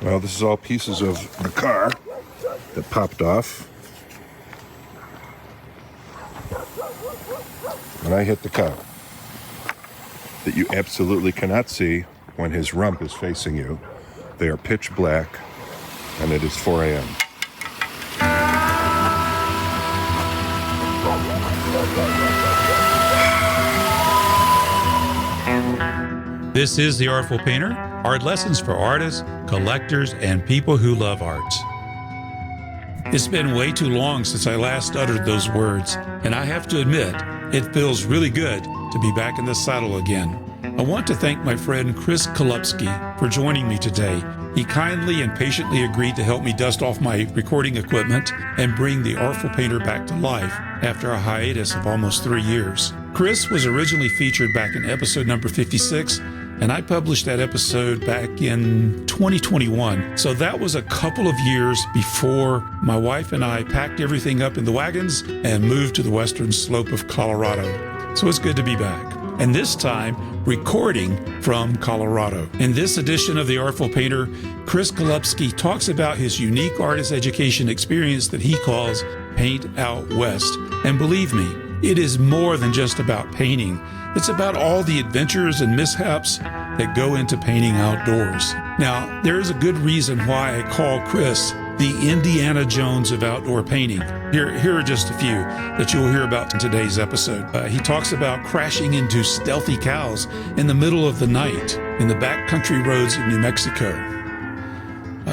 Well, this is all pieces of the car that popped off when I hit the car that you absolutely cannot see when his rump is facing you. They are pitch black, and it is 4 a.m. This is The Artful Painter, art lessons for artists, collectors, and people who love art. It's been way too long since I last uttered those words, and I have to admit, it feels really good to be back in the saddle again. I want to thank my friend Chris Kolupski for joining me today. He kindly and patiently agreed to help me dust off my recording equipment and bring The Artful Painter back to life after a hiatus of almost 3 years. Chris was originally featured back in episode number 56, and I published that episode back in 2021. So that was a couple of years before my wife and I packed everything up in the wagons and moved to the western slope of Colorado. So it's good to be back. And this time, recording from Colorado. In this edition of The Artful Painter, Chris Kolupski talks about his unique artist education experience that he calls Paint Out West. And believe me, it is more than just about painting. It's about all the adventures and mishaps that go into painting outdoors. Now, there is a good reason why I call Chris the Indiana Jones of outdoor painting. Here are just a few that you'll hear about in today's episode. He talks about crashing into stealthy cows in the middle of the night in the backcountry roads of New Mexico.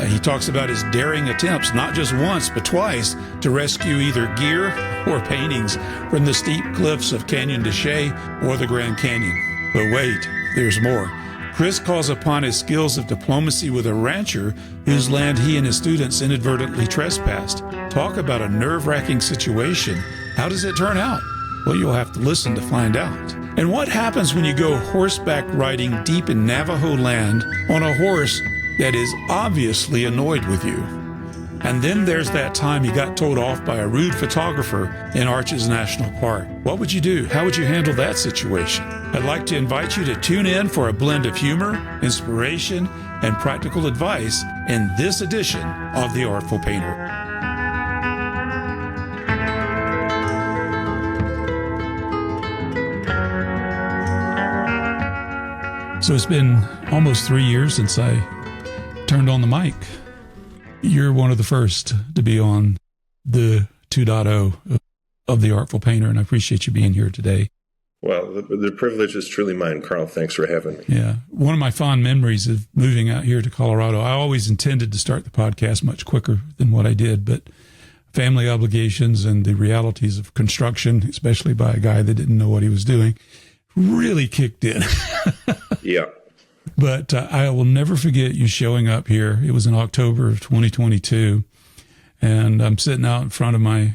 He talks about his daring attempts, not just once, but twice, to rescue either gear or paintings from the steep cliffs of Canyon de Chelly or the Grand Canyon. But wait, there's more. Chris calls upon his skills of diplomacy with a rancher whose land he and his students inadvertently trespassed. Talk about a nerve-wracking situation. How does it turn out? Well, you'll have to listen to find out. And what happens when you go horseback riding deep in Navajo land on a horse that is obviously annoyed with you? And then there's that time he got towed off by a rude photographer in Arches National Park. What would you do? How would you handle that situation? I'd like to invite you to tune in for a blend of humor, inspiration, and practical advice in this edition of The Artful Painter. So it's been almost 3 years since I turned on the mic. You're one of the first to be on the 2.0 of The Artful Painter, and I appreciate you being here today. Well, the privilege is truly mine, Carl. Thanks for having me. Yeah. One of my fond memories of moving out here to Colorado, I always intended to start the podcast much quicker than what I did, but family obligations and the realities of construction, especially by a guy that didn't know what he was doing, really kicked in. Yeah. But I will never forget you showing up here. It was in October of 2022, and I'm sitting out in front of my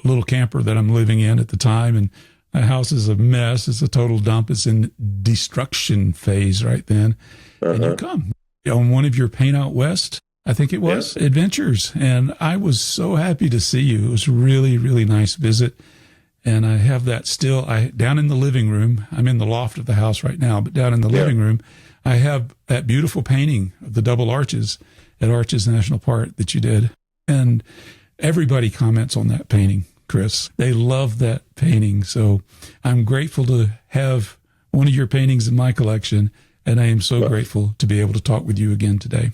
little camper that I'm living in at the time, and my house is a mess. It's a total dump. It's in destruction phase right then. And you come on one of your Paint Out West, I think it was, adventures, and I was so happy to see you. It was a really, really nice visit. And I have that still, down in the living room. I'm in the loft of the house right now, but down in the living room, I have that beautiful painting of the double arches at Arches National Park that you did. And everybody comments on that painting, Chris. They love that painting. So I'm grateful to have one of your paintings in my collection, and I am so grateful to be able to talk with you again today.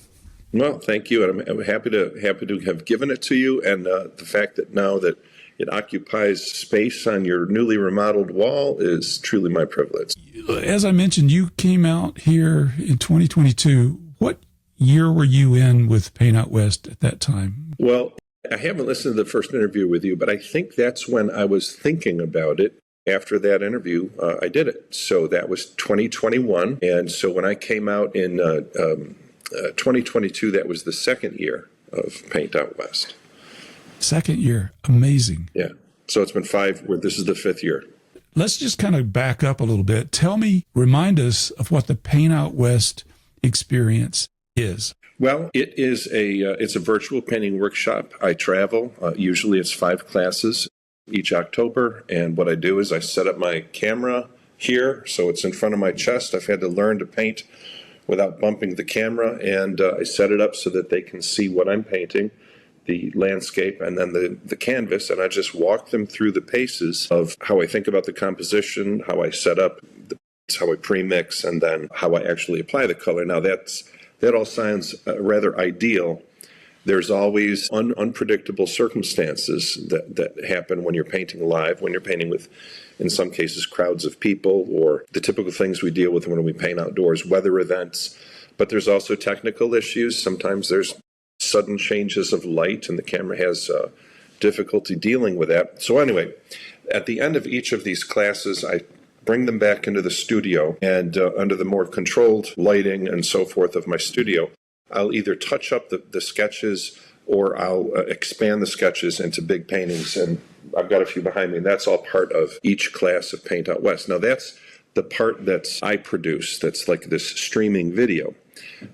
Well, thank you. And I'm happy to have given it to you. And the fact that now that it occupies space on your newly remodeled wall is truly my privilege. As I mentioned, you came out here in 2022. What year were you in with Paint Out West at that time? Well, I haven't listened to the first interview with you, but I think that's when I was thinking about it. After that interview, I did it. So that was 2021. And so when I came out in 2022, that was the second year of Paint Out West. Second year. Amazing. Yeah. So it's been 5, this is the 5th year. Let's just kind of back up a little bit. Remind us of what the Paint Out West experience is. Well, it's a virtual painting workshop. I travel. Usually it's 5 classes. each October. And what I do is I set up my camera here, so it's in front of my chest. I've had to learn to paint without bumping the camera, and I set it up so that they can see what I'm painting, the landscape, and then the canvas, and I just walk them through the paces of how I think about the composition, how I set up, how I pre-mix, and then how I actually apply the color. Now that all sounds rather ideal. There's always unpredictable circumstances that happen when you're painting live, when you're painting with, in some cases, crowds of people, or the typical things we deal with when we paint outdoors, weather events. But there's also technical issues. Sometimes there's sudden changes of light, and the camera has difficulty dealing with that. So anyway, at the end of each of these classes, I bring them back into the studio, and under the more controlled lighting and so forth of my studio, I'll either touch up the sketches, or I'll expand the sketches into big paintings, and I've got a few behind me, and that's all part of each class of Paint Out West. Now that's the part that's I produce, that's like this streaming video.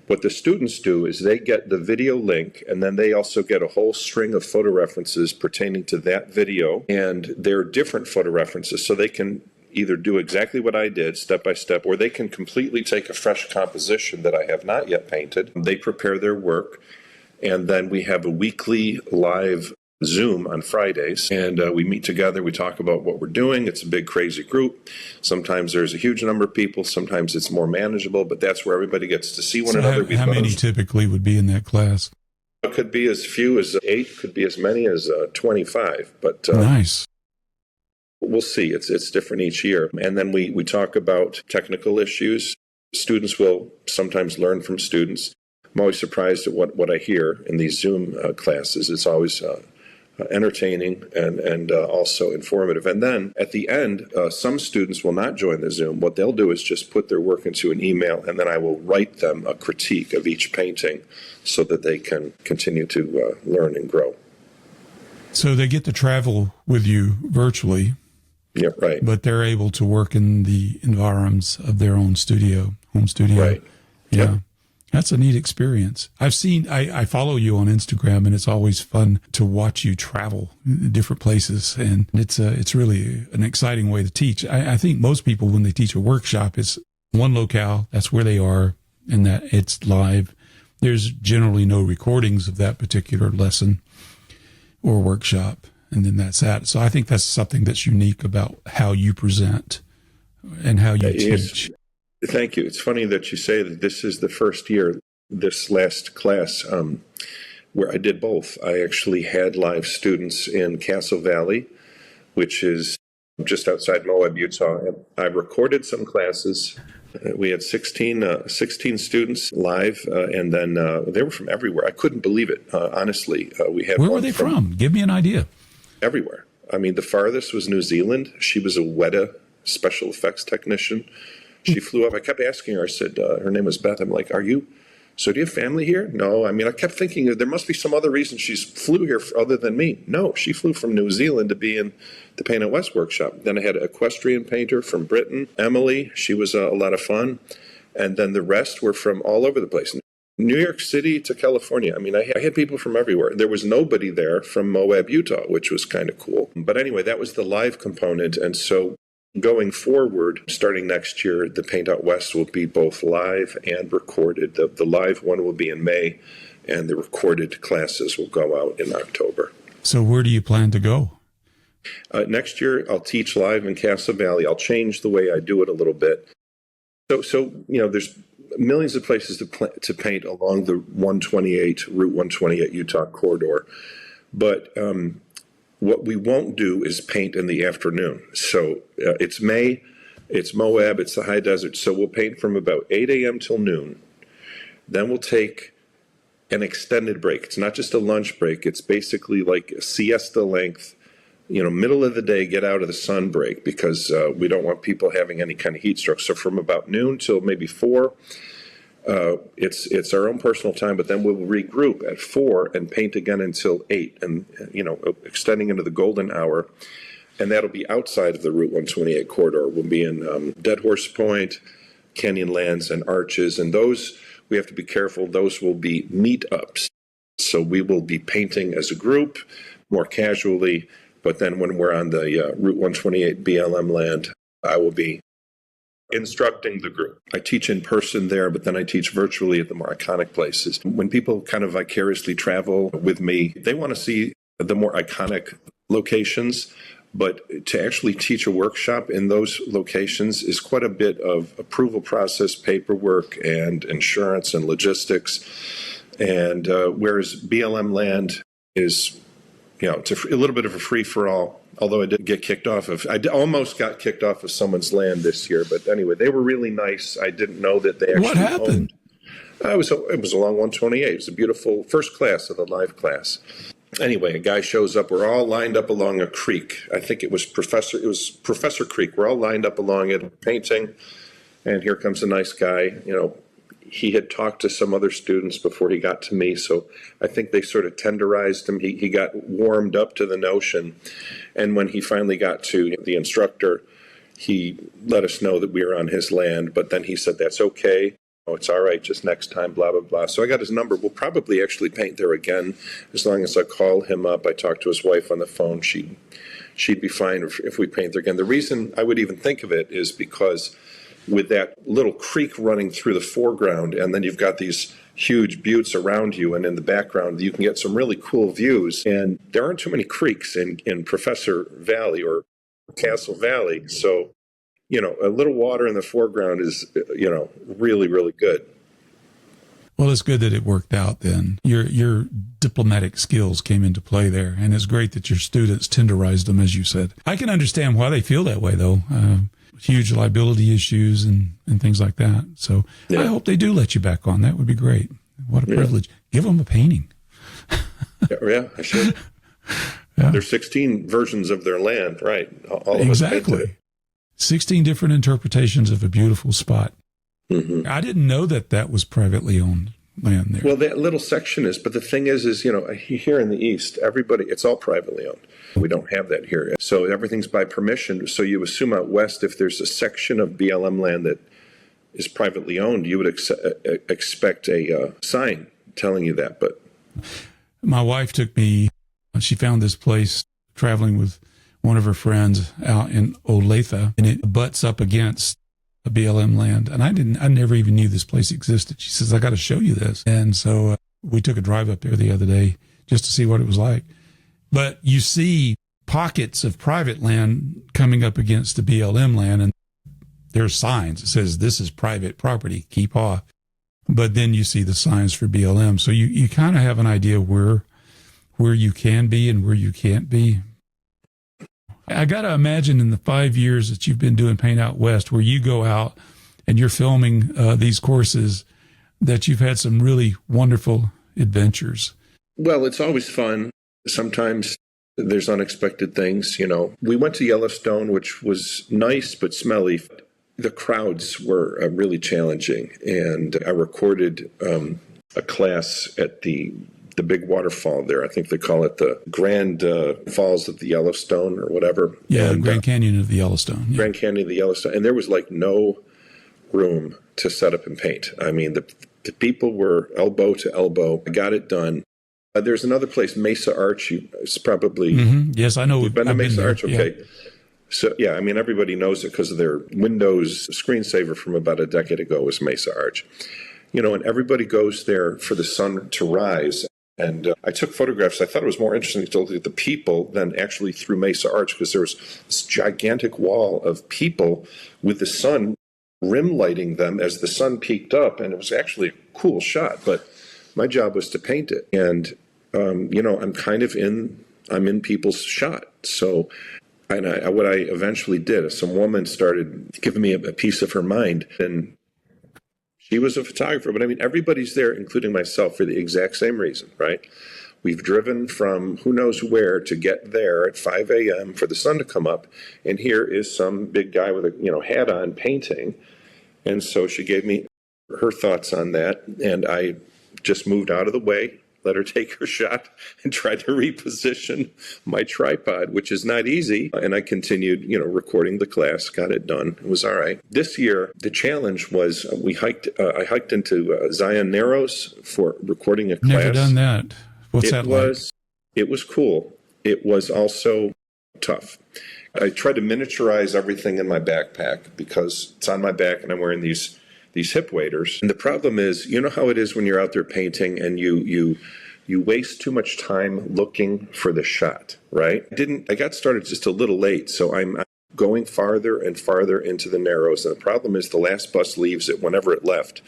What the students do is they get the video link, and then they also get a whole string of photo references pertaining to that video, and they're different photo references, so they can either do exactly what I did, step by step, or they can completely take a fresh composition that I have not yet painted. They prepare their work, and then we have a weekly live Zoom on Fridays, and we meet together, we talk about what we're doing. It's a big, crazy group. Sometimes there's a huge number of people, sometimes it's more manageable, but that's where everybody gets to see one another. How many typically would be in that class? It could be as few as 8, could be as many as 25, but nice. We'll see. It's different each year. And then we talk about technical issues. Students will sometimes learn from students. I'm always surprised at what I hear in these Zoom classes. It's always entertaining and also informative. And then at the end, some students will not join the Zoom. What they'll do is just put their work into an email, and then I will write them a critique of each painting so that they can continue to learn and grow. So they get to travel with you virtually. Yeah, right. But they're able to work in the environs of their own studio, home studio. Right. Yeah. Yep. That's a neat experience. I follow you on Instagram, and it's always fun to watch you travel different places. And it's really an exciting way to teach. I think most people, when they teach a workshop, it's one locale, that's where they are, and that it's live. There's generally no recordings of that particular lesson or workshop. And then that's that. So I think that's something that's unique about how you present and how you teach. Thank you. It's funny that you say that this is the first year, this last class, where I did both. I actually had live students in Castle Valley, which is just outside Moab, Utah. I recorded some classes. We had 16 students live, and then they were from everywhere. I couldn't believe it, honestly. Where were they from? Give me an idea. Everywhere. I mean, the farthest was New Zealand. She was a WETA special effects technician. She flew up. I kept asking her. I said, her name was Beth. I'm like, do you have family here? No. I mean, I kept thinking there must be some other reason she flew here other than me. No, she flew from New Zealand to be in the Paint Out West workshop. Then I had an equestrian painter from Britain, Emily. She was a lot of fun. And then the rest were from all over the place. New York City to California. I mean, I had people from everywhere. There was nobody there from Moab, Utah, which was kind of cool. But anyway, that was the live component. And so going forward, starting next year, the Paint Out West will be both live and recorded. The live one will be in May, and the recorded classes will go out in October. So where do you plan to go? Next year, I'll teach live in Castle Valley. I'll change the way I do it a little bit. So there's millions of places to paint along the Route 128 Utah corridor. But what we won't do is paint in the afternoon. So it's May, it's Moab, it's the high desert. So we'll paint from about 8 a.m. till noon. Then we'll take an extended break. It's not just a lunch break. It's basically like a siesta length, middle of the day, get out of the sun break, because we don't want people having any kind of heat stroke. So from about noon till maybe 4, it's our own personal time, but then we'll regroup at 4 and paint again until 8, and extending into the golden hour, and that'll be outside of the Route 128 corridor. We'll be in Dead Horse Point, Canyonlands, and Arches, and those we have to be careful. Those will be meetups, so we will be painting as a group more casually, But then when we're on the Route 128 BLM land, I will be instructing the group. I teach in person there, but then I teach virtually at the more iconic places. When people kind of vicariously travel with me, they want to see the more iconic locations, but to actually teach a workshop in those locations is quite a bit of approval process, paperwork, and insurance and logistics. And whereas BLM land is, it's a little bit of a free-for-all. Although I did get kicked off of, almost got kicked off of someone's land this year. But anyway, they were really nice. I didn't know that they actually What happened? It was along 128. It was a beautiful first class of the live class. Anyway, a guy shows up. We're all lined up along a creek. I think it was Professor Creek. We're all lined up along it, painting. And here comes a nice guy. He had talked to some other students before he got to me, so I think they sort of tenderized him. He got warmed up to the notion, and when he finally got to the instructor, he let us know that we were on his land, but then he said, "That's okay. Oh, it's all right, just next time, blah, blah, blah." So I got his number. We'll probably actually paint there again, as long as I call him up. I talked to his wife on the phone. She'd be fine if we paint there again. The reason I would even think of it is because with that little creek running through the foreground, and then you've got these huge buttes around you, and in the background you can get some really cool views. And there aren't too many creeks in Professor Valley or Castle Valley, so a little water in the foreground is really, really good. Well, it's good that it worked out then. Your diplomatic skills came into play there, and it's great that your students tenderized them, as you said. I can understand why they feel that way, though. Huge liability issues and things like that. So yeah. I hope they do let you back on. That would be great. What a privilege. Give them a painting. Yeah, I should. Yeah. There's 16 versions of their land, right? All of exactly. 16 different interpretations of a beautiful spot. Mm-hmm. I didn't know that was privately owned land there. Well, that little section is, but the thing is here in the East, it's all privately owned. We don't have that here. So everything's by permission. So you assume out West, if there's a section of BLM land that is privately owned, you would expect a sign telling you that. But my wife took me, she found this place traveling with one of her friends out in Olathe, and it butts up against a BLM land. And I never even knew this place existed. She says, "I got to show you this." And so we took a drive up there the other day just to see what it was like. But you see pockets of private land coming up against the BLM land, and there's signs that says this is private property, keep off. But then you see the signs for BLM. So you kind of have an idea where you can be and where you can't be. I got to imagine in the 5 years that you've been doing Paint Out West, where you go out and you're filming these courses, that you've had some really wonderful adventures. Well, it's always fun. Sometimes there's unexpected things. We went to Yellowstone, which was nice but smelly. The crowds were really challenging, and I recorded a class at the big waterfall there. I think they call it the Grand Falls of the Yellowstone or whatever. Yeah, and, Grand Canyon of the Yellowstone. Yeah. Grand Canyon of the Yellowstone. And there was no room to set up and paint. I mean, the people were elbow to elbow. I got it done. There's another place, Mesa Arch. It's probably... Mm-hmm. Yes, I know. You've been to Mesa there. Arch? Okay. Yeah. So, yeah, I mean, everybody knows it because of their Windows screensaver from about a decade ago was Mesa Arch. And everybody goes there for the sun to rise. And I took photographs. I thought it was more interesting to look at the people than actually through Mesa Arch, because there was this gigantic wall of people with the sun rim lighting them as the sun peaked up. And it was actually a cool shot. But my job was to paint it. And I'm in people's shot. So, what I eventually did is some woman started giving me a piece of her mind, and she was a photographer. But I mean, everybody's there, including myself, for the exact same reason, right? We've driven from who knows where to get there at 5 a.m. for the sun to come up, and here is some big guy with a hat on painting. And so she gave me her thoughts on that, and I just moved out of the way, let her take her shot, and tried to reposition my tripod, which is not easy. And I continued, recording the class, got it done. It was all right. This year, the challenge was I hiked into Zion Narrows for recording a class. Never done that. What's that like? It was cool. It was also tough. I try to miniaturize everything in my backpack because it's on my back and I'm wearing these hip waders. And the problem is, you know how it is when you're out there painting and you waste too much time looking for the shot, right? I got started just a little late, so I'm going farther and farther into the Narrows. And the problem is the last bus leaves it whenever it left.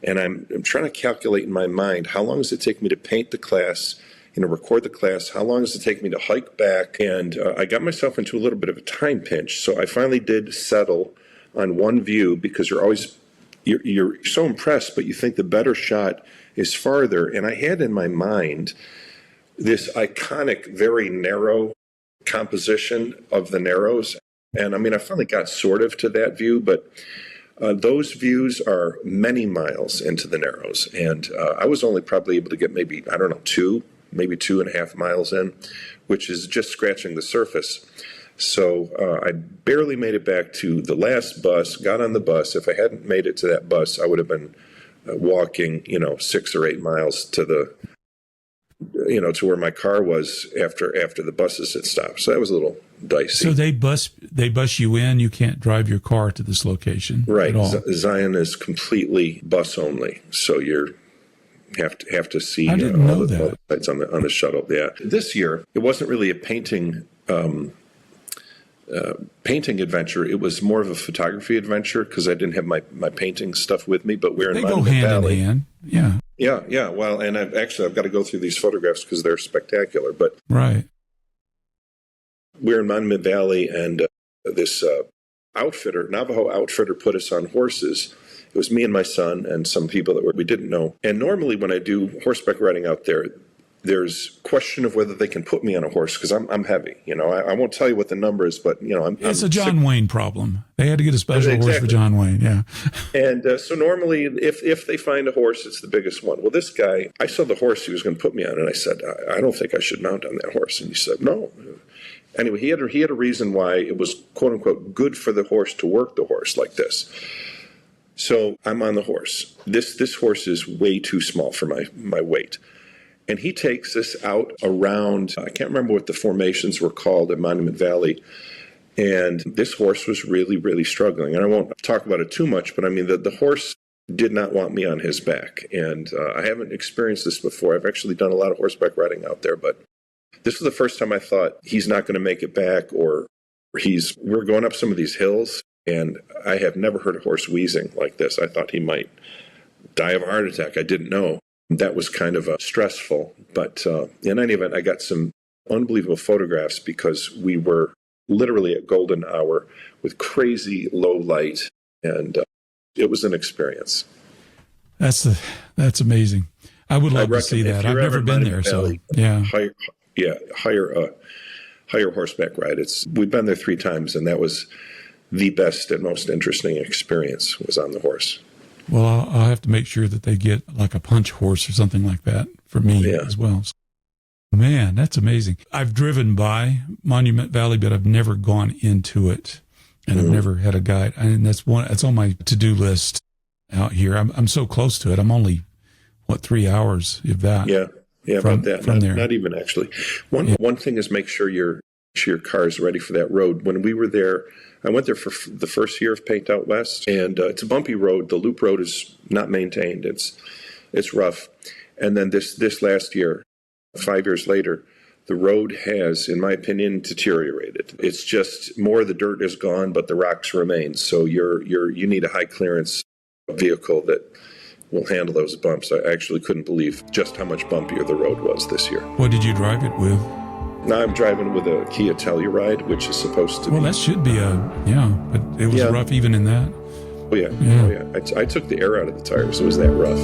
And I'm trying to calculate in my mind, how long does it take me to paint the class, record the class? How long does it take me to hike back? And I got myself into a little bit of a time pinch. So I finally did settle on one view because you're so impressed, but you think the better shot is farther. And I had in my mind this iconic, very narrow composition of the Narrows. And I mean, I finally got sort of to that view, but those views are many miles into the Narrows. And I was only probably able to get maybe 2.5 miles in, which is just scratching the surface. So I barely made it back to the last bus, got on the bus. If I hadn't made it to that bus, I would have been walking, 6 or 8 miles to to where my car was after the buses had stopped. So that was a little dicey. So they bus you in. You can't drive your car to this location, right? At all. Zion is completely bus only. So you have to see I didn't know all the that. sites on the shuttle. Yeah, this year it wasn't really a painting adventure. It was more of a photography adventure because I didn't have my painting stuff with me. But we're in Monument Valley. They go hand in hand. Yeah. Yeah. Well, and I've got to go through these photographs because they're spectacular. But Right. we're in Monument Valley, and this Navajo outfitter, put us on horses. It was me and my son and some people that we didn't know. And normally when I do horseback riding out there, there's question of whether they can put me on a horse because I'm heavy. I won't tell you what the number is, but It's a John Wayne problem. They had to get a special horse for John Wayne. Yeah. And so normally, if they find a horse, it's the biggest one. Well, this guy, I saw the horse he was going to put me on, and I said, I don't think I should mount on that horse. And he said, no. Anyway, he had a reason why it was, quote unquote, good for the horse to work the horse like this. So I'm on the horse. This horse is way too small for my weight. And he takes us out around, I can't remember what the formations were called at Monument Valley. And this horse was really, really struggling. And I won't talk about it too much, but I mean, the horse did not want me on his back. And I haven't experienced this before. I've actually done a lot of horseback riding out there, but this was the first time I thought he's not going to make it back, or we're going up some of these hills. And I have never heard a horse wheezing like this. I thought he might die of a heart attack. I didn't know. That was kind of stressful. But in any event, I got some unbelievable photographs because we were literally at golden hour with crazy low light. And it was an experience. That's amazing. I would love to see that. I've never been there. Valley, so, yeah. Hire a horseback ride. We've been there 3 times, and that was the best and most interesting experience was on the horse. Well, I'll have to make sure that they get like a punch horse or something like that for me as well. Man, that's amazing. I've driven by Monument Valley, but I've never gone into it, and I've never had a guide. And that's on my to-do list out here. I'm so close to it. I'm only 3 hours, if that. Yeah, from, about that. From there. Not even actually. One thing is make sure your car is ready for that road. When we were there, I went there for the first year of Paint Out West, and it's a bumpy road. The loop road is not maintained. It's rough. And then this last year, 5 years later, the road has, in my opinion, deteriorated. It's just more of the dirt is gone, but the rocks remain. So you need a high clearance vehicle that will handle those bumps. I actually couldn't believe just how much bumpier the road was this year. What did you drive it with? Now I'm driving with a Kia Telluride, which is supposed to be... Well, that should be but it was rough even in that. Oh, yeah. I took the air out of the tires. It was that rough.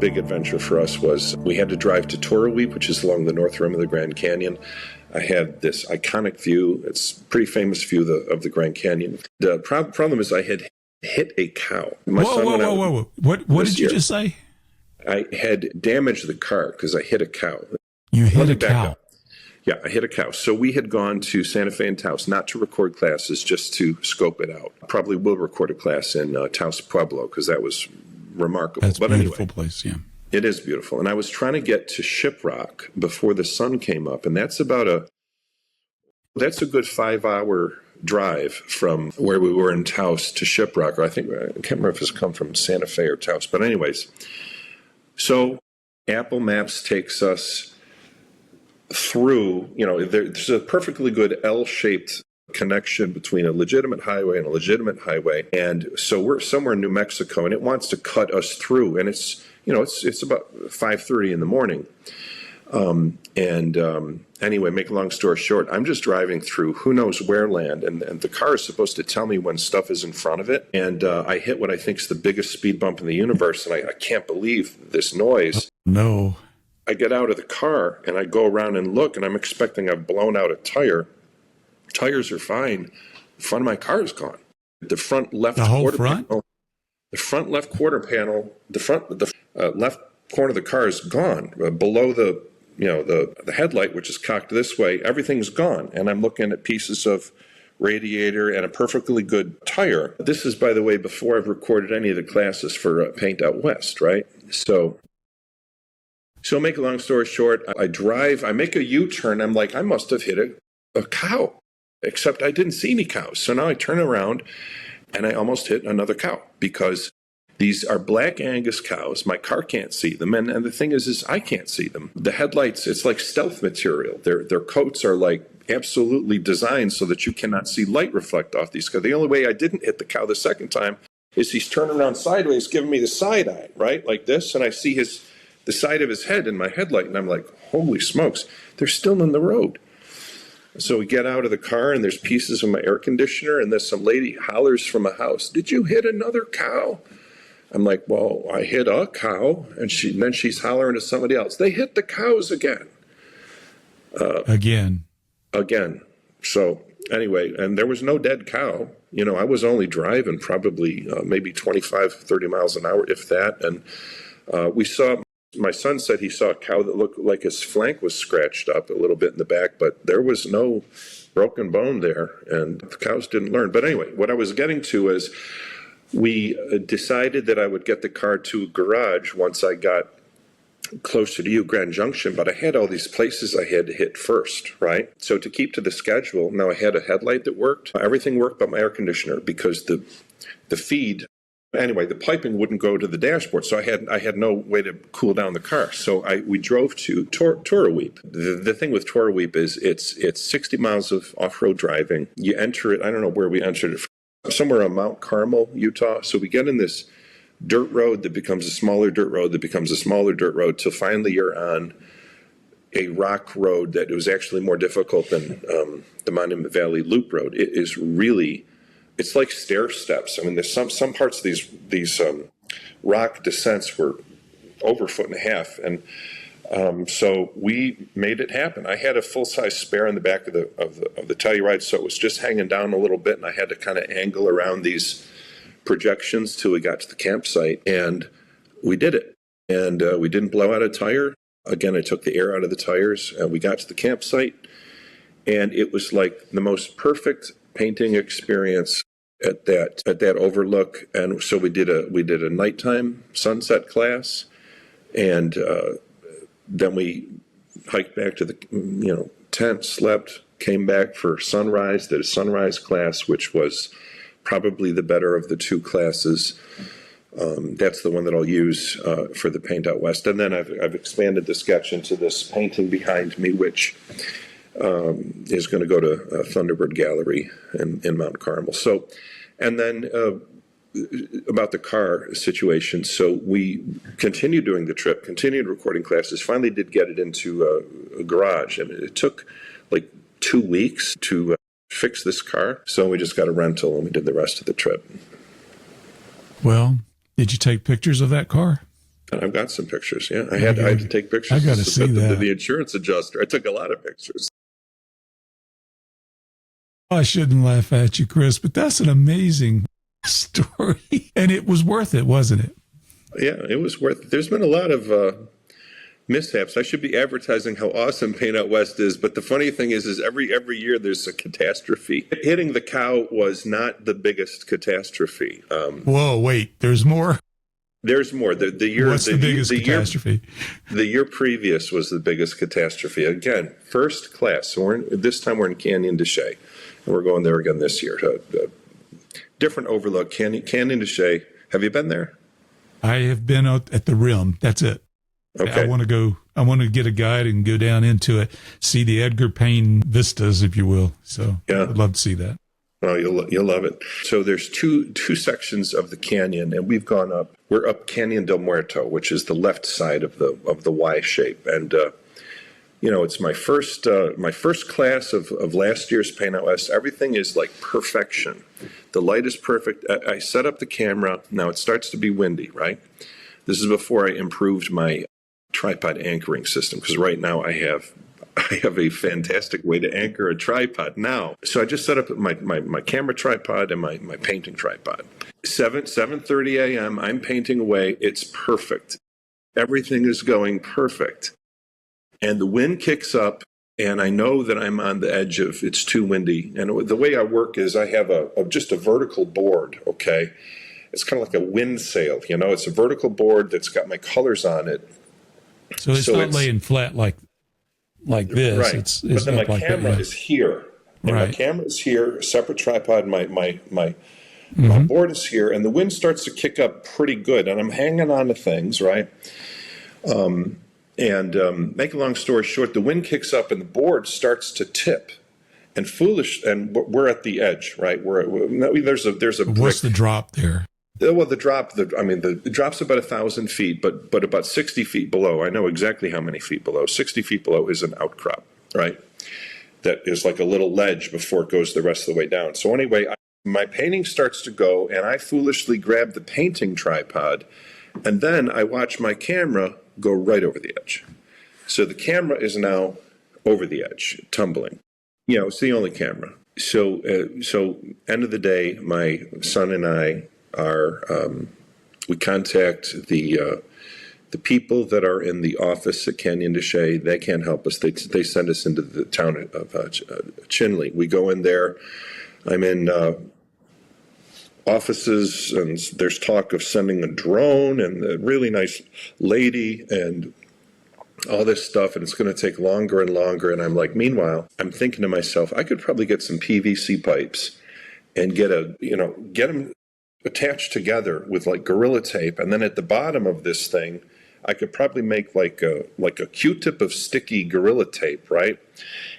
big adventure for us was we had to drive to Toroweap, which is along the north rim of the Grand Canyon. I had this iconic view. It's a pretty famous view of the Grand Canyon. The problem is I had hit a cow. Whoa. What did you just say? I had damaged the car because I hit a cow. You hit a cow? Yeah, I hit a cow. So we had gone to Santa Fe and Taos, not to record classes, just to scope it out. Probably will record a class in Taos Pueblo because that was remarkable. That's a beautiful place, yeah. It is beautiful. And I was trying to get to Shiprock before the sun came up. And that's a good 5-hour drive from where we were in Taos to Shiprock. Or I can't remember if it's come from Santa Fe or Taos. But anyways, so Apple Maps takes us through, there's a perfectly good L-shaped connection between a legitimate highway and a legitimate highway. And so we're somewhere in New Mexico and it wants to cut us through. And it's about 5:30 in the morning. Anyway, make a long story short, I'm just driving through who knows where land, and the car is supposed to tell me when stuff is in front of it. And I hit what I think is the biggest speed bump in the universe, and I can't believe this noise. No. I get out of the car, and I go around and look, and I'm expecting I've blown out a tire. Tires are fine. The front of my car is gone. The front left quarter panel. The front left quarter panel, the left corner of the car is gone. Below the headlight, which is cocked this way, everything's gone. And I'm looking at pieces of radiator and a perfectly good tire. This is, by the way, before I've recorded any of the classes for Paint Out West, right? So make a long story short, I make a U-turn. I'm like, I must have hit a cow, except I didn't see any cows. So now I turn around and I almost hit another cow because these are black Angus cows. My car can't see them. And the thing is I can't see them. The headlights, it's like stealth material. Their coats are like absolutely designed so that you cannot see light reflect off these cows. The only way I didn't hit the cow the second time is he's turning around sideways, giving me the side eye, right? Like this. And I see the side of his head in my headlight. And I'm like, holy smokes, they're still in the road. So we get out of the car and there's pieces of my air conditioner and there's some lady hollers from a house, "Did you hit another cow?" I'm like, well, I hit a cow, and then she's hollering to somebody else. They hit the cows again. Again. So anyway, and there was no dead cow. I was only driving probably maybe 25, 30 miles an hour, if that. And my son said he saw a cow that looked like his flank was scratched up a little bit in the back, but there was no broken bone there, and the cows didn't learn. But anyway, what I was getting to is, we decided that I would get the car to a garage once I got closer to Grand Junction, but I had all these places I had to hit first, right? So to keep to the schedule, now I had a headlight that worked. Everything worked but my air conditioner because the feed, anyway, the piping wouldn't go to the dashboard, so I had no way to cool down the car. So we drove to Toroweap. The thing with Toroweap is it's 60 miles of off-road driving. You enter it, I don't know where we entered it, somewhere on Mount Carmel, Utah. So we get in this dirt road that becomes a smaller dirt road that becomes a smaller dirt road till finally you're on a rock road that was actually more difficult than the Monument Valley Loop Road. It is really, it's like stair steps. I mean, there's some parts of these rock descents were over 1.5 feet. And so we made it happen. I had a full-size spare in the back of the Telluride, so it was just hanging down a little bit, and I had to kind of angle around these projections till we got to the campsite, and we did it. And we didn't blow out a tire. Again, I took the air out of the tires, and we got to the campsite, and it was like the most perfect painting experience at that overlook. And so we did a nighttime sunset class, and then we hiked back to the tent, slept, came back for sunrise, did a sunrise class, which was probably the better of the two classes. That's the one that I'll use for the Paint Out West. And then I've expanded the sketch into this painting behind me, which is going to go to Thunderbird Gallery in Mount Carmel. So, and then about the car situation. So we continued doing the trip, continued recording classes, finally did get it into a garage. And it took like 2 weeks to fix this car. So we just got a rental and we did the rest of the trip. Well, did you take pictures of that car? And I've got some pictures. Yeah, I had to take pictures. I got to see that. The insurance adjuster. I took a lot of pictures. I shouldn't laugh at you, Chris, but that's an amazing story. And it was worth it, wasn't it? Yeah, it was worth it. There's been a lot of mishaps. I should be advertising how awesome Paint Out West is, but the funny thing is every year there's a catastrophe. Hitting the cow was not the biggest catastrophe. Whoa, wait, there's more? There's more. The year, What's the biggest catastrophe? The year previous was the biggest catastrophe. Again, first class. So this time we're in Canyon de Chelly, and we're going there again this year. Different overlook, Canyon de Chelly. Have you been there? I have been out at the rim. That's it. Okay. I want to get a guide and go down into it, see the Edgar Payne vistas, if you will. So yeah. I'd love to see that. Oh, you'll love it. So there's two sections of the canyon, and we're up Canyon del Muerto, which is the left side of the Y shape. And it's my first class of last year's Paint Out West. Everything is like perfection. The light is perfect. I set up the camera. Now it starts to be windy, right? This is before I improved my tripod anchoring system, because right now I have a fantastic way to anchor a tripod now. So I just set up my camera tripod and my painting tripod. 7:30 a.m. I'm painting away. It's perfect. Everything is going perfect. And the wind kicks up, and I know that I'm on the edge of it's too windy. And the way I work is I have just a vertical board, okay? It's kind of like a wind sail, It's a vertical board that's got my colors on it. So it's not laying flat like this. Right. It's but then my like camera that, yeah. is here. And right. my camera is here, separate tripod, my board is here, and the wind starts to kick up pretty good, and I'm hanging on to things, right? Make a long story short, the wind kicks up and the board starts to tip. And we're at the edge, right? There's a brick. What's the drop there? Well, the drop's about 1,000 feet, but about 60 feet below, I know exactly how many feet below. 60 feet below is an outcrop, right? That is like a little ledge before it goes the rest of the way down. So anyway, my painting starts to go, and I foolishly grab the painting tripod, and then I watch my camera go right over the edge. So the camera is now over the edge, tumbling. It's the only camera. So end of the day, my son and I we contact the people that are in the office at Canyon de Chelly. They can't help us. They send us into the town of Chelly. We go in there. I'm in offices, and there's talk of sending a drone and a really nice lady and all this stuff, and it's going to take longer and longer. And I'm like, meanwhile, I'm thinking to myself, I could probably get some PVC pipes and get them attached together with like Gorilla Tape, and then at the bottom of this thing, I could probably make like a Q-tip of sticky Gorilla Tape, right?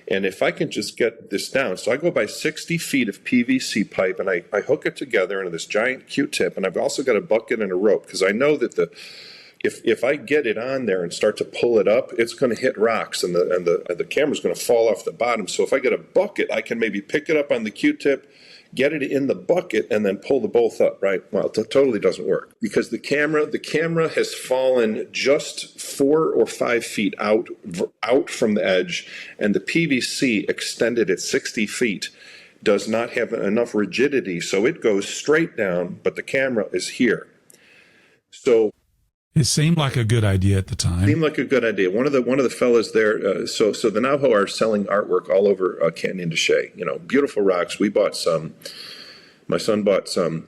And if I can just get this down, so I go by 60 feet of PVC pipe, and I hook it together into this giant Q-tip, and I've also got a bucket and a rope, because I know that if I get it on there and start to pull it up, it's going to hit rocks, and the camera's going to fall off the bottom. So if I get a bucket, I can maybe pick it up on the Q-tip, get it in the bucket, and then pull the both up, right? Well, it totally doesn't work, because the camera has fallen just 4 or 5 feet out from the edge, and the PVC extended at 60 feet does not have enough rigidity, so it goes straight down, but the camera is here. So it seemed like a good idea at the time. Seemed like a good idea. One of the fellas there. So the Navajo are selling artwork all over Canyon de Chelly. Beautiful rocks. We bought some. My son bought some.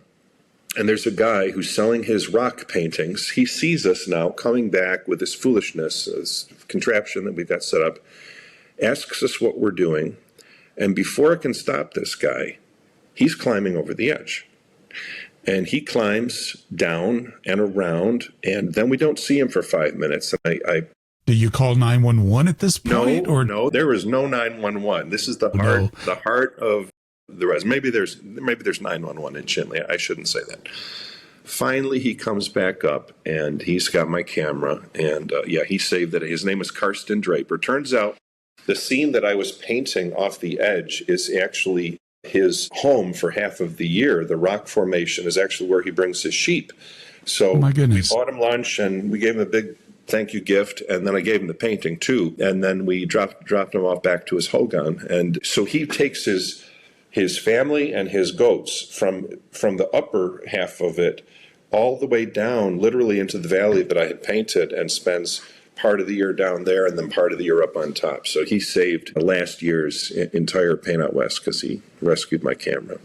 And there's a guy who's selling his rock paintings. He sees us now coming back with this foolishness, this contraption that we've got set up. Asks us what we're doing, and before I can stop this guy, he's climbing over the edge. And he climbs down and around, and then we don't see him for 5 minutes. And do you call 911 at this point? No, there is no 911. This is the heart of the rest. Maybe there's 911 in Chelly. I shouldn't say that. Finally, he comes back up, and he's got my camera, and he saved it. His name is Karsten Draper. Turns out the scene that I was painting off the edge is actually his home for half of the year. The rock formation is actually where he brings his sheep So Oh, my goodness. we bought him lunch, and we gave him a big thank you gift, and then I gave him the painting too, and then we dropped him off back to his hogan. And so he takes his family and his goats from the upper half of it all the way down, literally into the valley that I had painted, and spends part of the year down there and then part of the year up on top. So he saved last year's entire Paint Out West because he rescued my camera.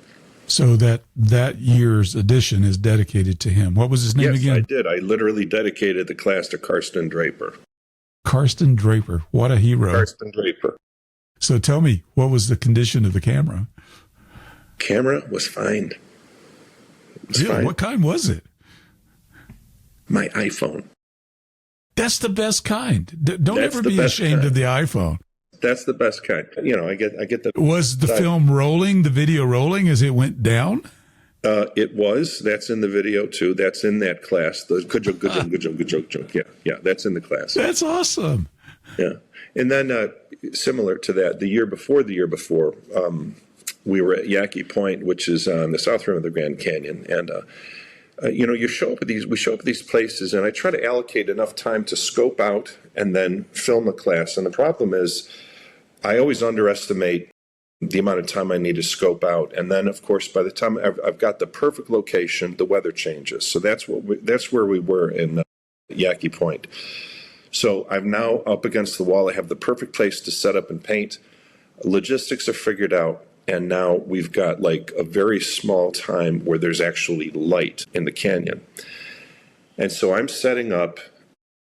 So that year's edition is dedicated to him. What was his name again? Yes, I did. I literally dedicated the class to Karsten Draper. Karsten Draper. What a hero. Karsten Draper. So tell me, what was the condition of the camera? Camera was fine. It was fine. What kind was it? My iPhone. That's the best kind. Don't That's ever the be best ashamed kind. of the iPhone. That's the best kind. You know, I get the. Was the film rolling, the video rolling as it went down? It was. That's in the video too. That's in that class. The good joke. Yeah. That's in the class. That's awesome. Yeah. And then similar to that, the year before, we were at Yaki Point, which is on the south rim of the Grand Canyon, and we show up at these places, and I try to allocate enough time to scope out and then film a class. And the problem is, I always underestimate the amount of time I need to scope out, and then of course by the time I've got the perfect location, the weather changes. So that's where we were in Yaki Point. So I'm now up against the wall. I have the perfect place to set up and paint. Logistics are figured out, and now we've got like a very small time where there's actually light in the canyon. And so I'm setting up,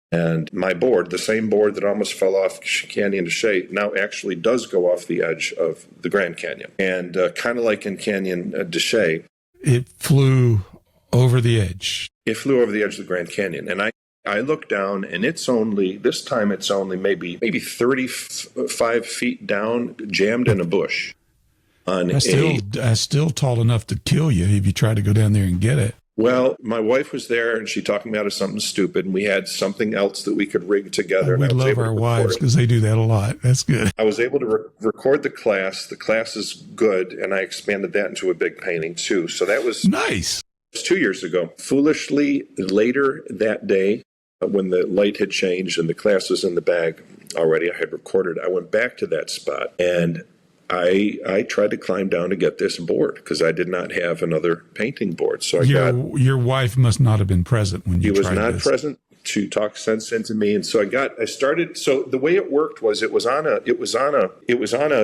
and my board, the same board that almost fell off Canyon de Chelly, now actually does go off the edge of the Grand Canyon. And kind of like in Canyon de Chelly, it flew over the edge. It flew over the edge of the Grand Canyon. And I look down, and this time it's only maybe 35 feet down, jammed in a bush. That's still tall enough to kill you if you try to go down there and get it. Well, my wife was there, and she talked me out of something stupid, and we had something else that we could rig together. We love our wives because they do that a lot. That's good. I was able to record the class. The class is good, and I expanded that into a big painting, too. So that was nice. It was 2 years ago. Foolishly, later that day, when the light had changed and the class was in the bag already, I had recorded, I went back to that spot, and I tried to climb down to get this board because I did not have another painting board. So your wife must not have been present when you tried this. He was not present to talk sense into me, and so I started. So the way it worked was it was on a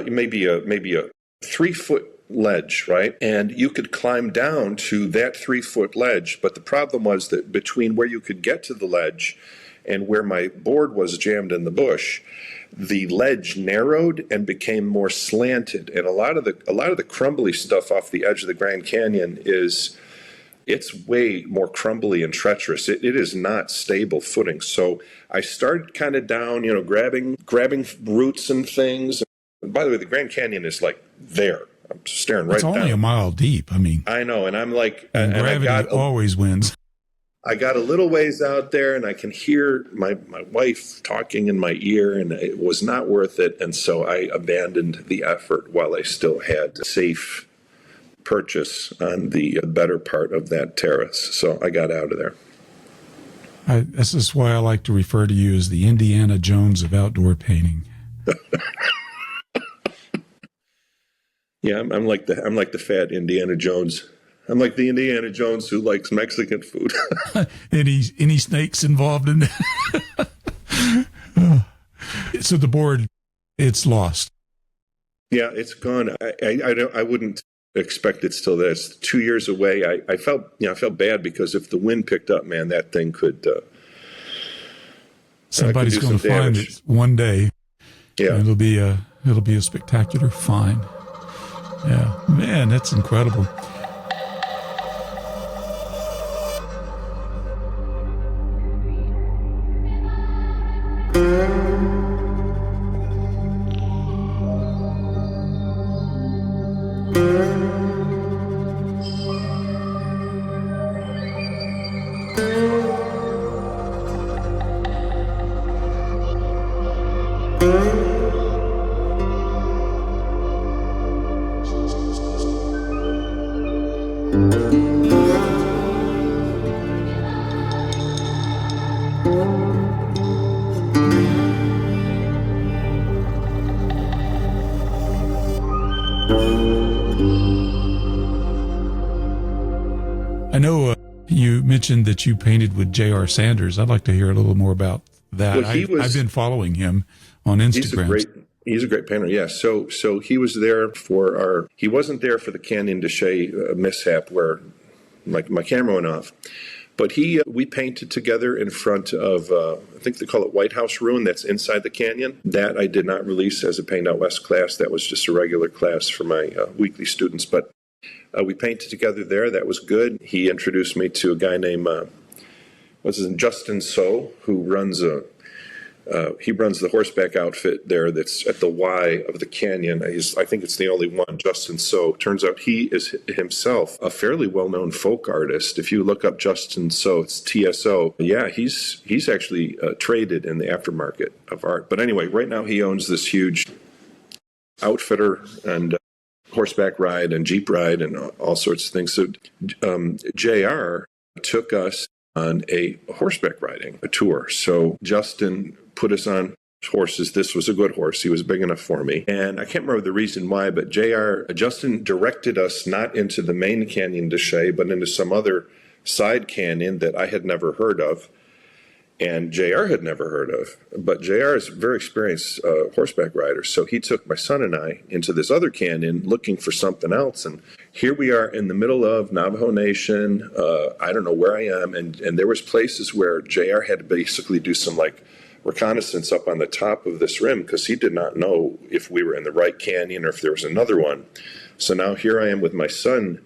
maybe a 3-foot ledge, right? And you could climb down to that 3-foot ledge, but the problem was that between where you could get to the ledge and where my board was jammed in the bush, the ledge narrowed and became more slanted. And a lot of the crumbly stuff off the edge of the Grand Canyon it's way more crumbly and treacherous. It is not stable footing. So I started kind of down, grabbing roots and things. And by the way, the Grand Canyon is like there. I'm staring right down. It's only a mile deep. I mean, I know, and I'm like, and gravity always wins. I got a little ways out there, and I can hear my wife talking in my ear, and it was not worth it. And so I abandoned the effort while I still had safe purchase on the better part of that terrace. So I got out of there. This is why I like to refer to you as the Indiana Jones of outdoor painting. Yeah, I'm like the fat Indiana Jones. I'm like the Indiana Jones who likes Mexican food. Any snakes involved in that? So the board, it's lost. Yeah, it's gone. I wouldn't expect it's still there. It's 2 years away. I felt bad because if the wind picked up, man, that thing could. Somebody's going to find it one day. Yeah, it'll be a spectacular find. Yeah, man, that's incredible. I know you mentioned that you painted with J.R. Sanders. I'd like to hear a little more about that. Well, I've been following him on Instagram. He's a great painter. Yeah. So he was there he wasn't there for the Canyon de Chelly mishap where my camera went off, but we painted together in front of, I think they call it White House Ruin. That's inside the canyon. That I did not release as a Paint Out West class. That was just a regular class for my weekly students, but we painted together there. That was good. He introduced me to a guy named Justin So, who runs the horseback outfit there that's at the Y of the canyon. I think it's the only one, Justin So. Turns out he is himself a fairly well-known folk artist. If you look up Justin So, it's TSO. Yeah, he's actually traded in the aftermarket of art. But anyway, right now he owns this huge outfitter and horseback ride and Jeep ride and all sorts of things. So JR took us on a horseback riding tour. So Justin put us on horses. This was a good horse. He was big enough for me. And I can't remember the reason why, but Justin directed us not into the main Canyon de Chelly, but into some other side canyon that I had never heard of. And JR had never heard of. But JR is a very experienced horseback rider. So he took my son and I into this other canyon looking for something else. And here we are in the middle of Navajo Nation. I don't know where I am. And there was places where JR had to basically do some reconnaissance up on the top of this rim because he did not know if we were in the right canyon or if there was another one. So now here I am with my son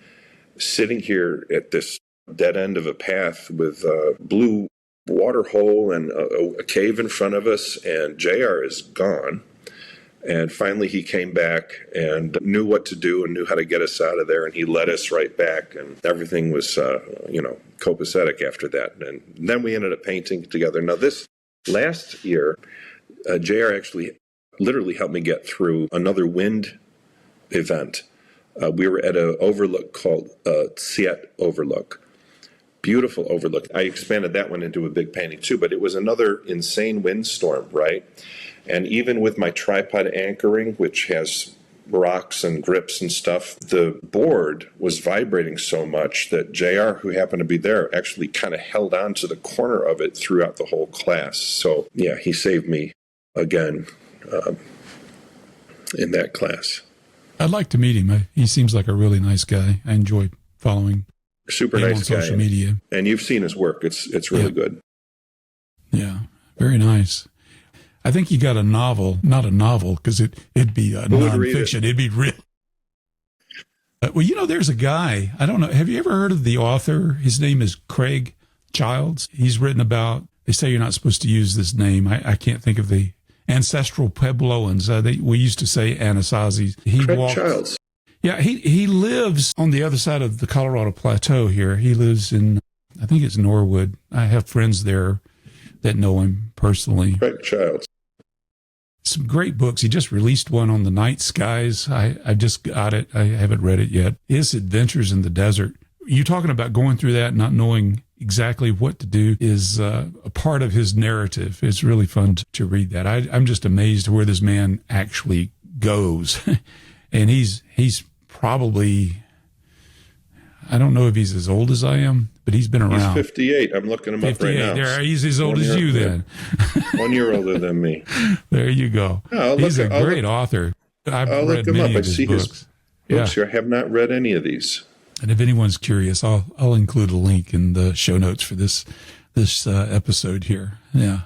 sitting here at this dead end of a path with blue water hole and a cave in front of us, and JR is gone. And finally he came back and knew what to do and knew how to get us out of there, and he led us right back, and everything was copacetic after that. And then we ended up painting together. Now this last year, JR actually literally helped me get through another wind event. We were at an overlook called Siet Overlook. Beautiful overlook. I expanded that one into a big painting too, but it was another insane windstorm, right? And even with my tripod anchoring, which has rocks and grips and stuff, the board was vibrating so much that JR, who happened to be there, actually kind of held on to the corner of it throughout the whole class. So yeah, he saved me again in that class. I'd like to meet him. He seems like a really nice guy. I enjoy following super nice on guy. social media. And you've seen his work. It's really good. Yeah, very nice. I think you got a novel, not a novel, because it'd be nonfiction. It'd be real. Well, there's a guy, I don't know, have you ever heard of the author? His name is Craig Childs. He's written about, they say you're not supposed to use this name. I can't think of the ancestral Puebloans. We used to say Anasazis. Craig Childs. Yeah, he lives on the other side of the Colorado Plateau here. He lives in, I think it's Norwood. I have friends there that know him personally. Craig Childs. Some great books. He just released one on the night skies. I just got it. I haven't read it yet. His Adventures in the Desert. You talking about going through that, not knowing exactly what to do, is a part of his narrative. It's really fun to read that. I'm just amazed where this man actually goes. And he's probably, I don't know if he's as old as I am, but he's been around. He's 58. I'm looking him up right now. There, he's as old as you then. 1 year older than me. There you go. He's a great author. I've read many of his books. Here. I have not read any of these. And if anyone's curious, I'll include a link in the show notes for this episode here. Yeah,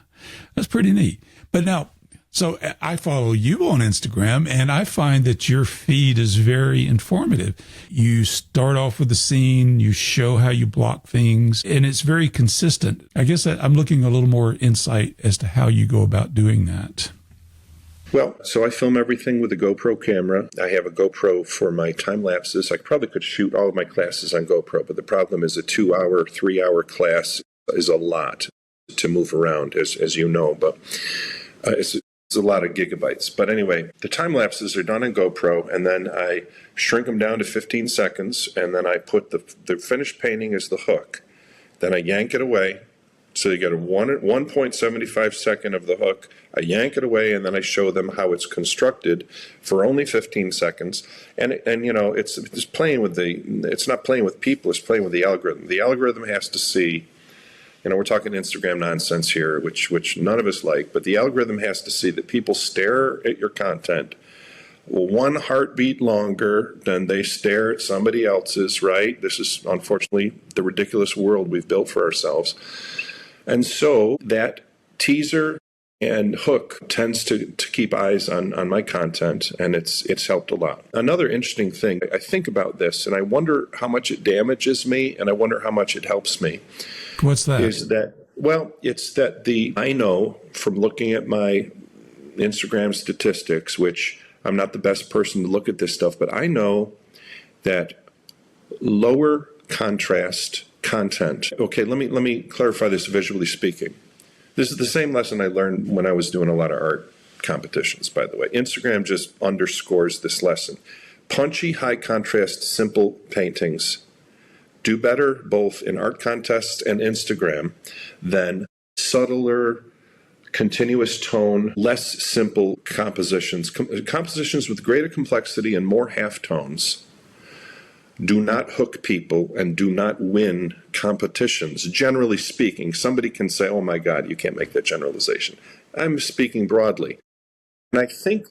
that's pretty neat. But now, so I follow you on Instagram, and I find that your feed is very informative. You start off with the scene, you show how you block things, and it's very consistent. I guess I'm looking a little more insight as to how you go about doing that. Well, so I film everything with a GoPro camera. I have a GoPro for my time lapses. I probably could shoot all of my classes on GoPro, but the problem is a 2-hour, 3-hour class is a lot to move around, as you know, but it's a lot of gigabytes. But anyway, the time lapses are done on GoPro, and then I shrink them down to 15 seconds, and then I put the finished painting as the hook. Then I yank it away, So you get a 1.75 second of the hook. I yank it away, and then I show them how it's constructed for only 15 seconds. And it's playing with it's not playing with people, it's playing with the algorithm. The algorithm has to see, we're talking Instagram nonsense here, which none of us like, but the algorithm has to see that people stare at your content one heartbeat longer than they stare at somebody else's, right? This is unfortunately the ridiculous world we've built for ourselves. And so that teaser and hook tends to keep eyes on my content, and it's helped a lot. Another interesting thing, I think about this, and I wonder how much it damages me, and I wonder how much it helps me. What's that? Is that, well, it's that I know from looking at my Instagram statistics, which I'm not the best person to look at this stuff, but I know that lower contrast content. Okay, let me clarify this visually speaking. This is the same lesson I learned when I was doing a lot of art competitions, by the way. Instagram just underscores this lesson. Punchy, high contrast, simple paintings do better both in art contests and Instagram than subtler, continuous tone, less simple compositions. Compositions with greater complexity and more halftones do not hook people and do not win competitions. Generally speaking, somebody can say, oh my God, you can't make that generalization. I'm speaking broadly. And I think,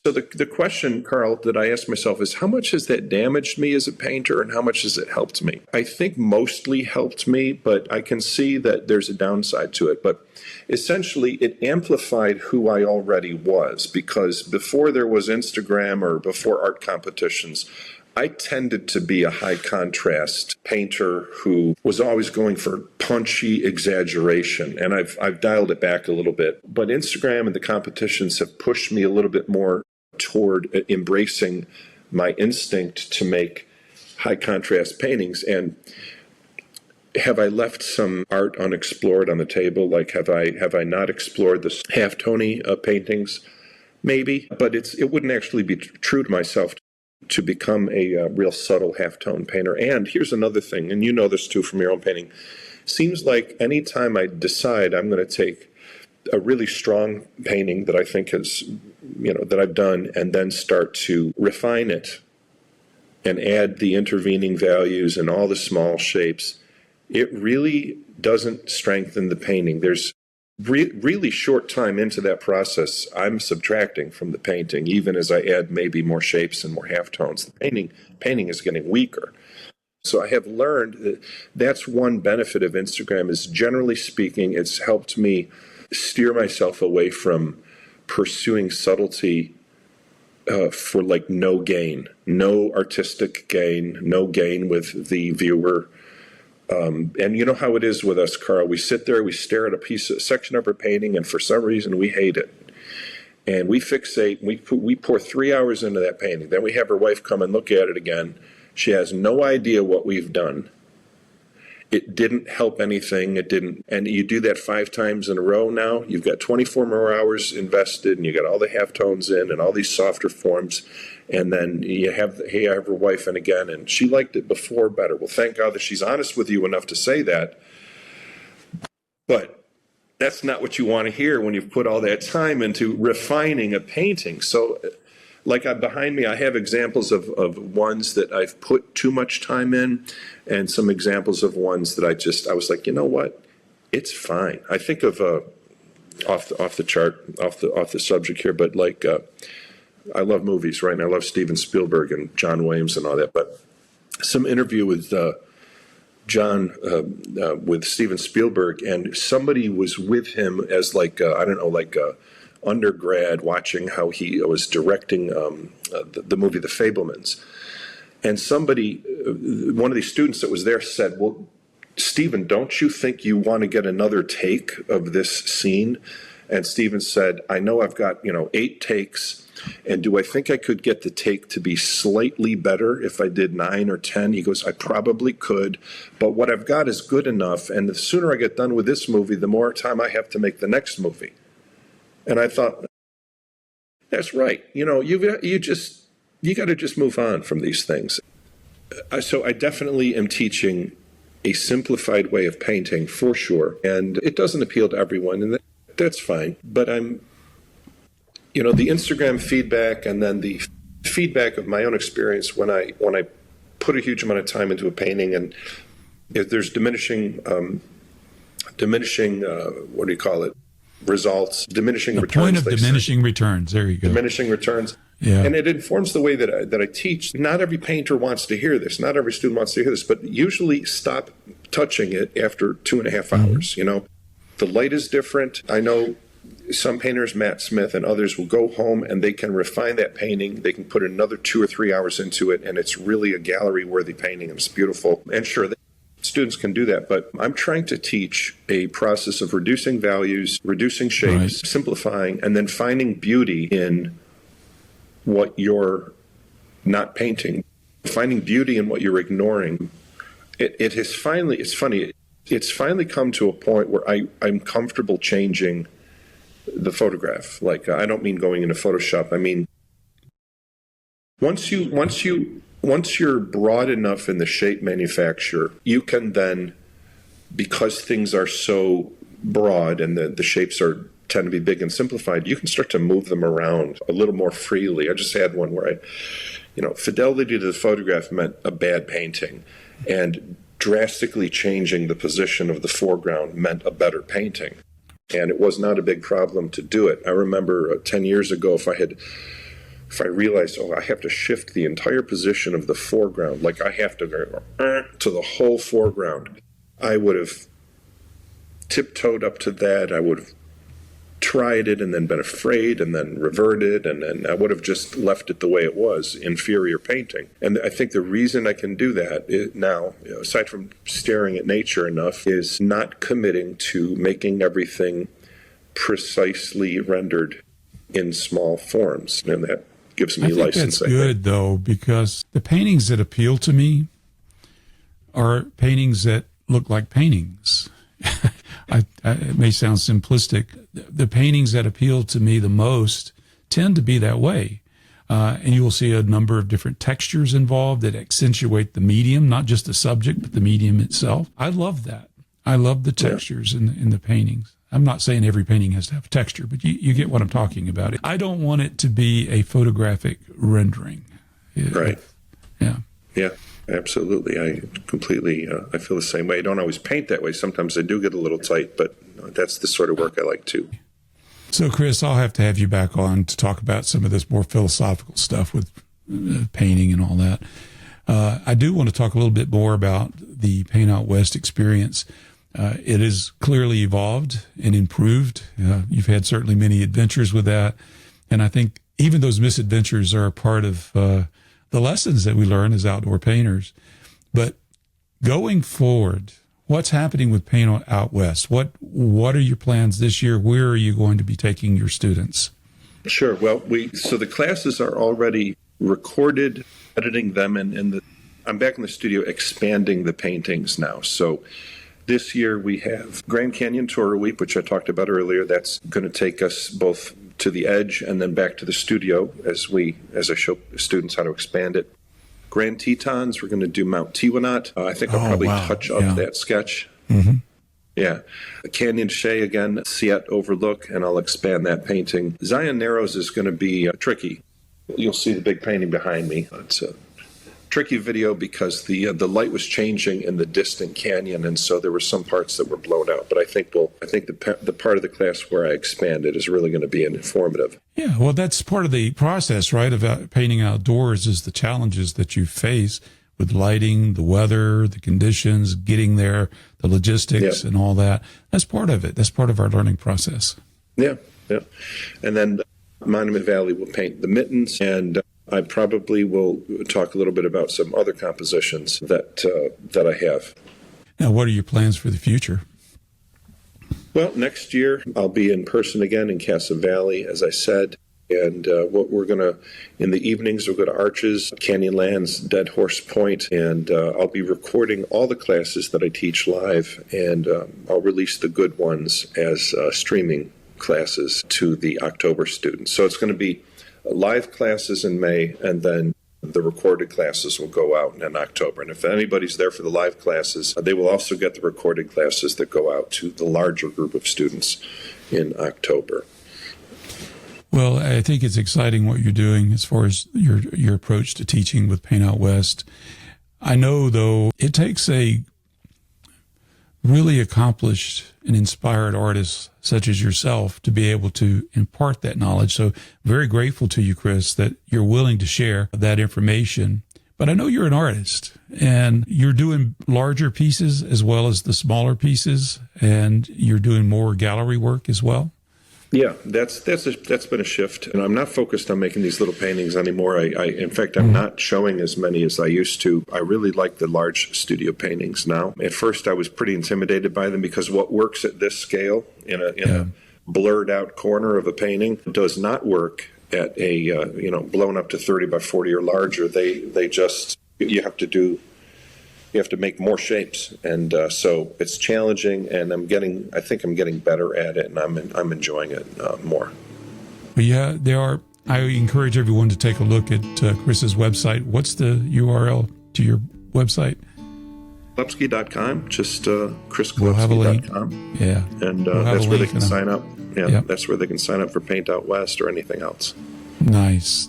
so the question, Carl, that I ask myself is, how much has that damaged me as a painter and how much has it helped me? I think mostly helped me, but I can see that there's a downside to it. But essentially, it amplified who I already was, because before there was Instagram or before art competitions, I tended to be a high contrast painter who was always going for punchy exaggeration, and I've dialed it back a little bit. But Instagram and the competitions have pushed me a little bit more toward embracing my instinct to make high contrast paintings. And have I left some art unexplored on the table? Like, have I not explored the halftony paintings? Maybe, but it wouldn't actually be true to myself to become a real subtle halftone painter. And here's another thing, and you know this too from your own painting. Seems like anytime I decide I'm going to take a really strong painting that I think is, that I've done, and then start to refine it and add the intervening values and all the small shapes, it really doesn't strengthen the painting. There's really short time into that process, I'm subtracting from the painting, even as I add maybe more shapes and more halftones. The painting is getting weaker. So I have learned that that's one benefit of Instagram, is generally speaking, it's helped me steer myself away from pursuing subtlety for like no gain, no artistic gain, no gain with the viewer. And you know how it is with us, Carl. We sit there, we stare at a section of our painting, and for some reason we hate it. And we fixate, we pour 3 hours into that painting. Then we have our wife come and look at it again. She has no idea what we've done. It didn't help anything. It didn't. And you do that 5 times in a row now. You've got 24 more hours invested, and you got all the halftones in and all these softer forms. And then you have her wife in again, and she liked it before better. Well, thank God that she's honest with you enough to say that. But that's not what you want to hear when you've put all that time into refining a painting. So, like behind me, I have examples of ones that I've put too much time in, and some examples of ones that I was like, you know what, it's fine. I think of off the subject here, but like I love movies, right? And I love Steven Spielberg and John Williams and all that. But some interview with with Steven Spielberg, and somebody was with him as like undergrad, watching how he was directing the movie The Fabelmans. And one of these students that was there said, well, Stephen, don't you think you want to get another take of this scene? And Stephen said, I know I've got 8 takes, and do I think I could get the take to be slightly better if I did 9 or 10? He goes, I probably could, but what I've got is good enough, and the sooner I get done with this movie, the more time I have to make the next movie. And I thought, that's right. You got to just move on from these things. So I definitely am teaching a simplified way of painting for sure. And it doesn't appeal to everyone, and that's fine. But the Instagram feedback and then the feedback of my own experience when I put a huge amount of time into a painting, and if there's diminishing what do you call it? Results, diminishing the returns. Point of diminishing returns. There you go. Diminishing returns. Yeah. And it informs the way that I teach. Not every painter wants to hear this. Not every student wants to hear this, but usually stop touching it after 2.5 hours. The light is different. I know some painters, Matt Smith and others, will go home and they can refine that painting. They can put another 2 or 3 hours into it, and it's really a gallery-worthy painting, and it's beautiful. And sure, students can do that, but I'm trying to teach a process of reducing values, reducing shapes, simplifying, and then finding beauty in what you're not painting, finding beauty in what you're ignoring. It's finally come to a point where I'm comfortable changing the photograph. Like, I don't mean going into Photoshop. I mean, once you're broad enough in the shape manufacture, you can then, because things are so broad and the shapes tend to be big and simplified, you can start to move them around a little more freely. I just had one where fidelity to the photograph meant a bad painting, and drastically changing the position of the foreground meant a better painting. And it was not a big problem to do it. I remember 10 years ago, if I realized, I have to shift the entire position of the foreground, like I have to go to the whole foreground, I would have tiptoed up to that. I would have tried it and then been afraid and then reverted, and then I would have just left it the way it was, inferior painting. And I think the reason I can do that now, aside from staring at nature enough, is not committing to making everything precisely rendered in small forms. And that gives me license. That's good, though, because the paintings that appeal to me are paintings that look like paintings. It may sound simplistic. The paintings that appeal to me the most tend to be that way. And you will see a number of different textures involved that accentuate the medium, not just the subject, but the medium itself. I love that. I love the textures in the paintings. I'm not saying every painting has to have a texture, but you get what I'm talking about. I don't want it to be a photographic rendering. Right. Yeah. Yeah. Absolutely. I completely, I feel the same way. I don't always paint that way. Sometimes I do get a little tight, but that's the sort of work I like too. So, Chris, I'll have to have you back on to talk about some of this more philosophical stuff with painting and all that. I do want to talk a little bit more about the Paint Out West experience. It has clearly evolved and improved. You've had certainly many adventures with that. And I think even those misadventures are a part of the lessons that we learn as outdoor painters. But going forward, what's happening with Paint Out West? What are your plans this year? Where are you going to be taking your students? Sure. Well, so the classes are already recorded, editing them, and I'm back in the studio expanding the paintings now. So this year we have Grand Canyon Toroweap, which I talked about earlier. That's going to take us both to the edge and then back to the studio as I show students how to expand it. Grand Tetons, we're going to do Mount Tiwanaut. I think I'll probably touch up that sketch. Mm-hmm. Yeah. Canyon Shea, again, Siet Overlook, and I'll expand that painting. Zion Narrows is going to be tricky. You'll see the big painting behind me. It's a tricky video because the light was changing in the distant canyon, and so there were some parts that were blown out. But I think the part of the class where I expanded is really going to be informative. Yeah, well, that's part of the process, right, of painting outdoors, is the challenges that you face with lighting, the weather, the conditions, getting there, the logistics, and all that. That's part of it. That's part of our learning process. Yeah. And then Monument Valley will paint the mittens, and I probably will talk a little bit about some other compositions that I have. Now, what are your plans for the future? Well, next year I'll be in person again in Casa Valley, as I said. And what we're going to, in the evenings, we'll go to Arches, Canyonlands, Dead Horse Point, and I'll be recording all the classes that I teach live, and I'll release the good ones as streaming classes to the October students. So it's going to be live classes in May, and then the recorded classes will go out in October. And if anybody's there for the live classes, they will also get the recorded classes that go out to the larger group of students in October. Well, I think it's exciting what you're doing as far as your approach to teaching with Paint Out West. I know, though, it takes a really accomplished and inspired artist such as yourself to be able to impart that knowledge. So very grateful to you, Chris, that you're willing to share that information. But I know you're an artist, and you're doing larger pieces as well as the smaller pieces, and you're doing more gallery work as well. Yeah, that's been a shift, and I'm not focused on making these little paintings anymore. In fact, I'm not showing as many as I used to. I really like the large studio paintings now. At first, I was pretty intimidated by them because what works at this scale in a blurred out corner of a painting does not work at a blown up to 30 by 40 or larger. They just you have to make more shapes, and so it's challenging. And I think I'm getting better at it, and I'm enjoying it more. Well, yeah, there are. I encourage everyone to take a look at Chris's website. What's the URL to your website? Kolupski.com, just chriskolupski.com. We'll have a link. Yeah, and that's where they can sign up. Yeah, that's where they can sign up for Paint Out West or anything else. Nice.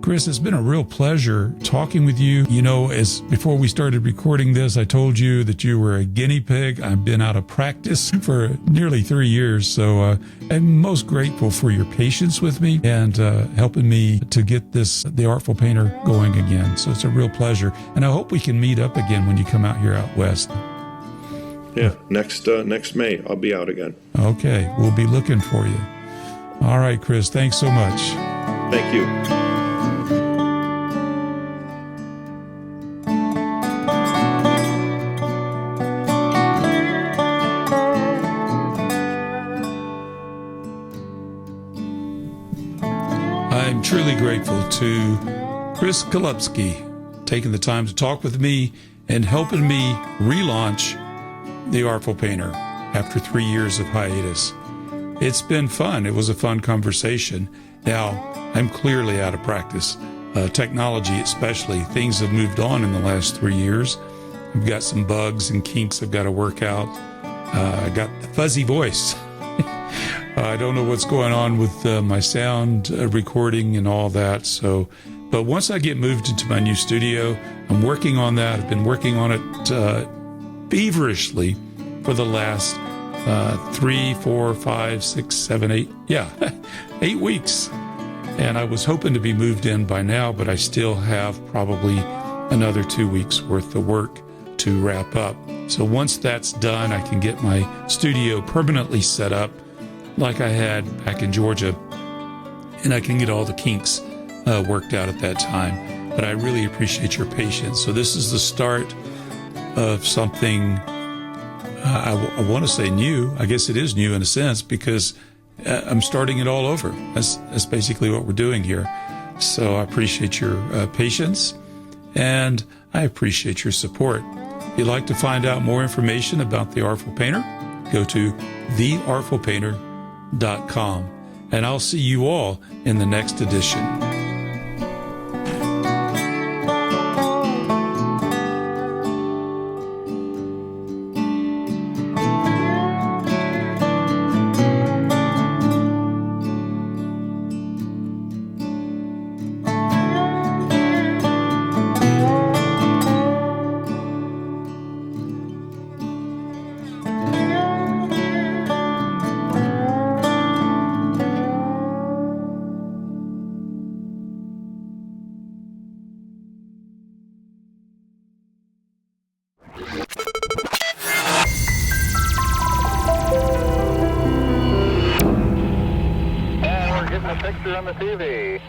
Chris, it's been a real pleasure talking with you. You know, as before we started recording this, I told you that you were a guinea pig. I've been out of practice for nearly 3 years, so I'm most grateful for your patience with me and helping me to get The Artful Painter going again. So it's a real pleasure, and I hope we can meet up again when you come out here out west. Yeah, next May, I'll be out again. Okay, we'll be looking for you. All right, Chris, thanks so much. Thank you. I'm truly grateful to Chris Kolupski taking the time to talk with me and helping me relaunch The Artful Painter after 3 years of hiatus. It's been fun. It was a fun conversation. Now, I'm clearly out of practice. Technology especially. Things have moved on in the last 3 years. I've got some bugs and kinks I've got to work out. I got the fuzzy voice. I don't know what's going on with my sound recording and all that. But once I get moved into my new studio, I'm working on that. I've been working on it feverishly for the last 3, 4, 5, 6, 7, 8. Yeah, 8 weeks. And I was hoping to be moved in by now, but I still have probably another 2 weeks worth of work to wrap up. So once that's done, I can get my studio permanently set up like I had back in Georgia, and I can get all the kinks worked out at that time. But I really appreciate your patience. So this is the start of something I want to say new. I guess it is new in a sense because I'm starting it all over. That's basically what we're doing here. So I appreciate your patience, and I appreciate your support. If you'd like to find out more information about The Artful Painter, go to theartfulpainter.com, and I'll see you all in the next edition. Picture on the TV.